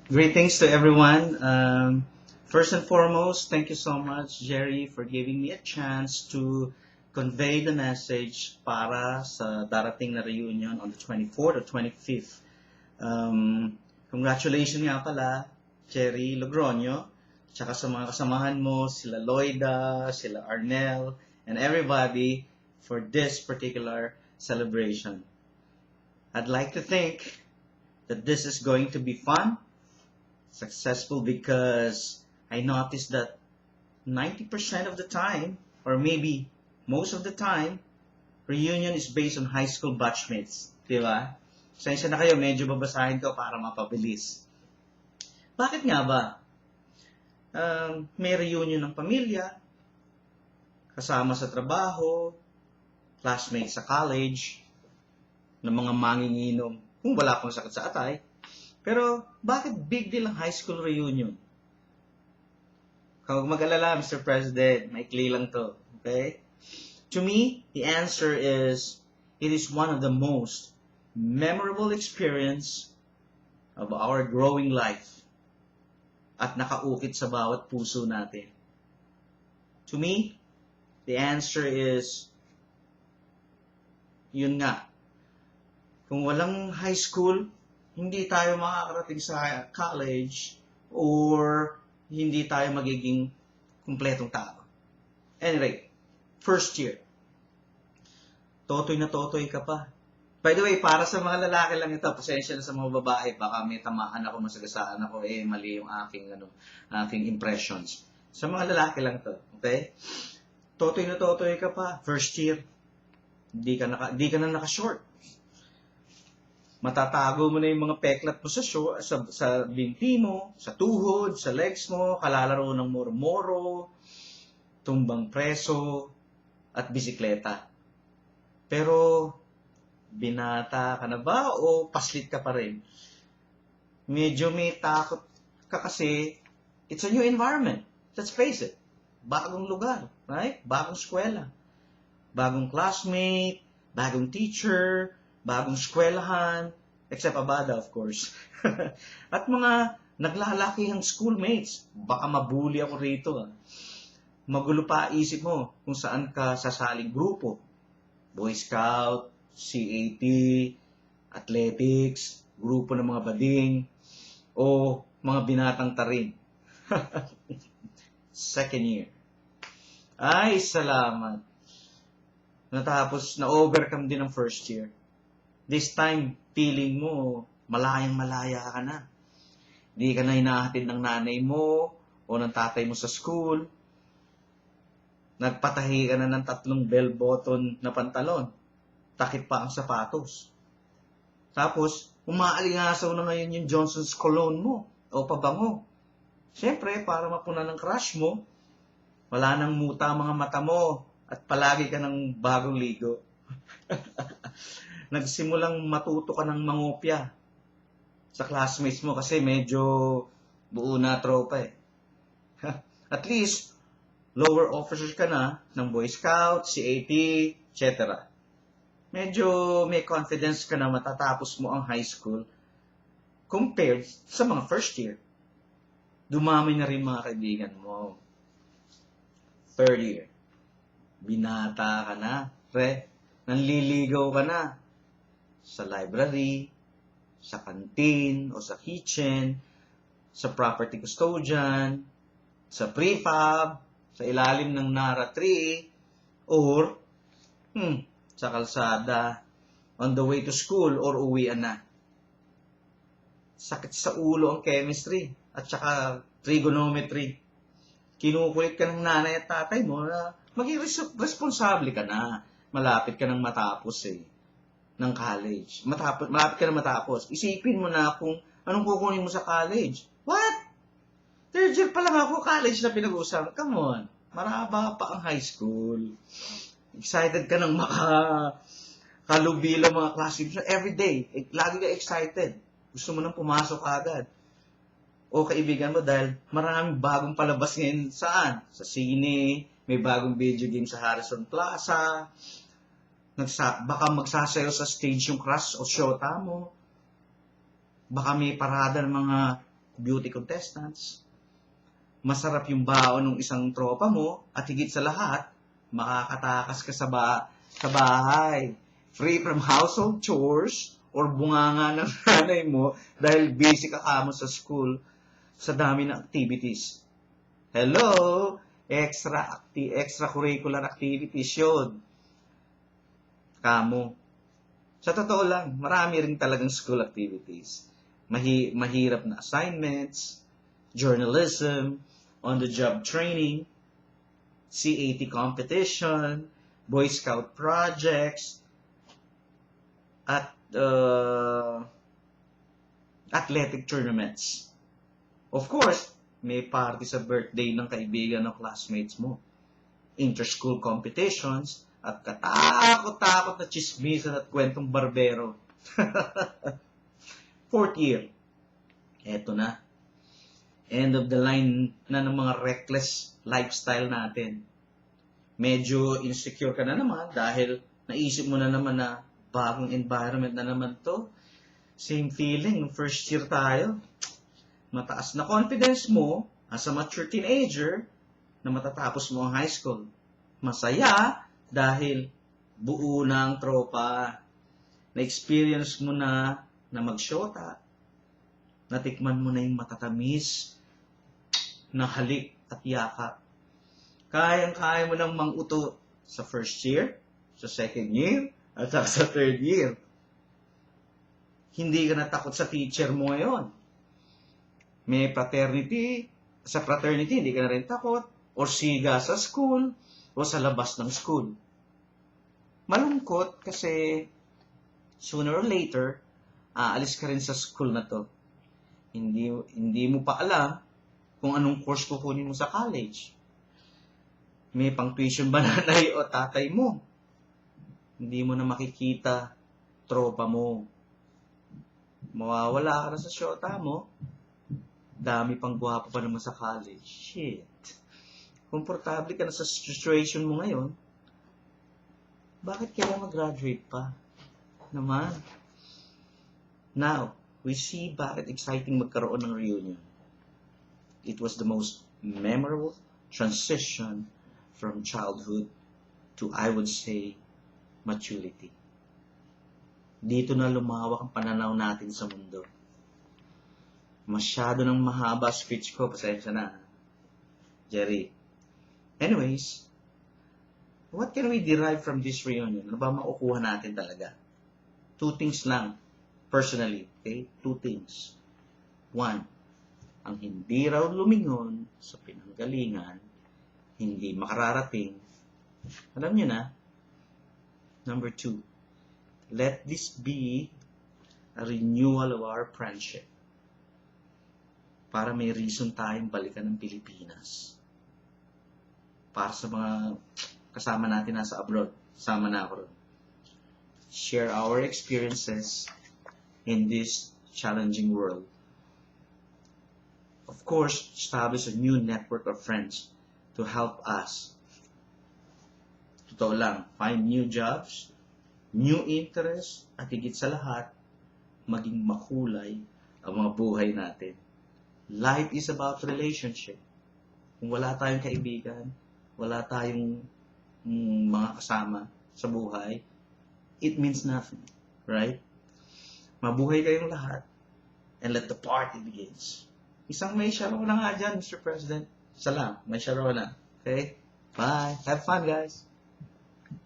Greetings to everyone. First and foremost, thank you so much, Jerry, for giving me a chance to convey the message para sa darating na reunion on the 24th or 25th. Congratulations nga pala, Jerry Logroño, tsaka sa mga kasamahan mo, sila Loida, sila Arnel, and everybody for this particular celebration. I'd like to think that this is going to be fun, successful, because I noticed that 90% of the time, or maybe most of the time, reunion is based on high school batchmates. Di ba? Sensya na kayo, medyo babasahin ko para mapabilis. Bakit nga ba? May reunion ng pamilya, kasama sa trabaho, classmates sa college, ng mga manginginom, kung wala pang sakit sa atay. Pero, bakit big deal ang high school reunion? Huwag mag-alala, Mr. President. Maikli lang to. Okay? To me, the answer is, it is one of the most memorable experience of our growing life at nakaukit sa bawat puso natin. To me, the answer is, yun nga, kung walang high school, hindi tayo makakarating sa college or hindi tayo magiging kumpletong tao. Anyway, first year. Totoy na totoy ka pa. By the way, para sa mga lalaki lang ito, pasensya na sa mga babae, baka may tamaan ako, masagasaan ako, mali yung aking impressions. Sa mga lalaki lang to, okay? Totoy na totoy ka pa, first year. Di ka na naka-short. Matatago mo na yung mga peklat mo sa binti mo, sa tuhod, sa legs mo, kalalaro ng moro-moro, tumbang preso, at bisikleta. Pero, binata ka na ba o paslit ka pa rin? Medyo may takot ka kasi it's a new environment. Let's face it. Bagong lugar, right? Bagong eskwela. Bagong classmate, bagong teacher, bagong eskwelahan, except Abada, of course. At mga naglalaki ang schoolmates. Baka mabuli ako rito. Magulo pa isip mo kung saan ka sasaling grupo. Boy Scout, CAT, athletics, grupo ng mga bading, o mga binatang tarin. Second year. Ay, salamat. Natapos, na-overcome din ang first year. This time, feeling mo, malayang-malaya ka na. Hindi ka na hinahatid ng nanay mo o ng tatay mo sa school. Nagpatahi ka na ng 3 bell-button na pantalon. Takip pa ang sapatos. Tapos, umaalingasaw na ngayon yung Johnson's cologne mo o pabango. Siyempre, para mapunan ng crush mo, wala nang muta mga mata mo at palagi ka ng bagong ligo. Nagsimulang matuto ka ng mangopya sa classmates mo kasi medyo buo na tropa eh. At least, lower officers ka na ng Boy Scout, CAT, etc. Medyo may confidence ka na matatapos mo ang high school compared sa mga first year. Dumami na rin mga kaibigan mo. Third year. Binata ka na. Nanliligaw ka na. Sa library, sa canteen, o sa kitchen, sa property custodian, sa prefab, sa ilalim ng Nara tree, or sa kalsada, on the way to school, or uwian na. Sakit sa ulo ang chemistry, at saka trigonometry. Kinukulit ka ng nanay at tatay mo na maging responsable ka na. Malapit ka nang matapos ng college. Malapit ka na matapos. Isipin mo na kung anong kukunin mo sa college. What? Third year pa lang ako, college na pinag-uusapan. Come on. Maraba pa ang high school. Excited ka nang makakalubilo mga classmates every day. Lagi ka excited. Gusto mo nang pumasok agad. O kaibigan mo dahil maraming bagong palabas ngayon saan? Sa sine, may bagong video game sa Harrison Plaza, baka magsasayaw sa stage yung crush o shota mo, baka may parada ng mga beauty contestants. Masarap yung baon ng isang tropa mo at higit sa lahat, makakatakas ka sa bahay. Free from household chores or bunganga ng nanay mo dahil busy ka kamo sa school sa dami ng activities. Hello! Extracurricular activities yun. Kamo. Sa totoo lang, marami rin talagang school activities. Mahirap na assignments, journalism, on-the-job training, CAT competition, Boy Scout projects, at athletic tournaments. Of course, may party sa birthday ng kaibigan ng classmates mo. Inter-school competitions, at katakot-takot na chismisan at kwentong barbero. Fourth year. Eto na. End of the line na ng mga reckless lifestyle natin. Medyo insecure ka na naman dahil naisip mo na naman na bagong environment na naman to. Same feeling, first year tayo. Mataas na confidence mo as a mature teenager na matatapos mo ang high school. Masaya dahil buo na ang tropa. Na-experience mo na magsyota. Natikman mo na yung matatamis na halik at yakap. Kayang-kaya mo nang manguto sa first year, sa second year, at sa third year. Hindi ka natakot sa teacher mo ngayon. May fraternity, sa fraternity, hindi ka na rin takot. O siga sa school, o sa labas ng school. Malungkot kasi sooner or later, aalis ka rin sa school na to. Hindi mo pa alam kung anong course kukunin mo sa college. May pang-tuition ba nanay o tatay mo? Hindi mo na makikita tropa mo. Mawawala ka na sa syota mo. Dami pang gwapo pa naman sa college. Shit. Komportable ka na sa situation mo ngayon. Bakit kaya mag-graduate pa? Naman. Now, we see bakit exciting magkaroon ng reunion. It was the most memorable transition from childhood to, I would say, maturity. Dito na lumawak ang pananaw natin sa mundo. Masyado nang mahaba speech ko, pasensya na. Jerry. Anyways, what can we derive from this reunion? Ano ba makukuha natin talaga? 2 things lang, personally. Okay? 2 things. 1, ang hindi raw lumingon sa pinanggalingan, hindi makararating. Alam nyo na. Number 2, let this be a renewal of our friendship. Para may reason tayong balikan ng Pilipinas. Para sa mga kasama natin nasa abroad. Sama na ako ron. Share our experiences in this challenging world. Of course, establish a new network of friends to help us. Totoo lang, find new jobs, new interests, at higit sa lahat, maging makulay ang mga buhay natin. Life is about relationship. Kung wala tayong kaibigan, wala tayong mga kasama sa buhay, it means nothing. Right? Mabuhay kayong lahat and let the party begins. Isang may sharo na nga dyan, Mr. President. Isa lang, may sharo na. Okay? Bye. Have fun, guys.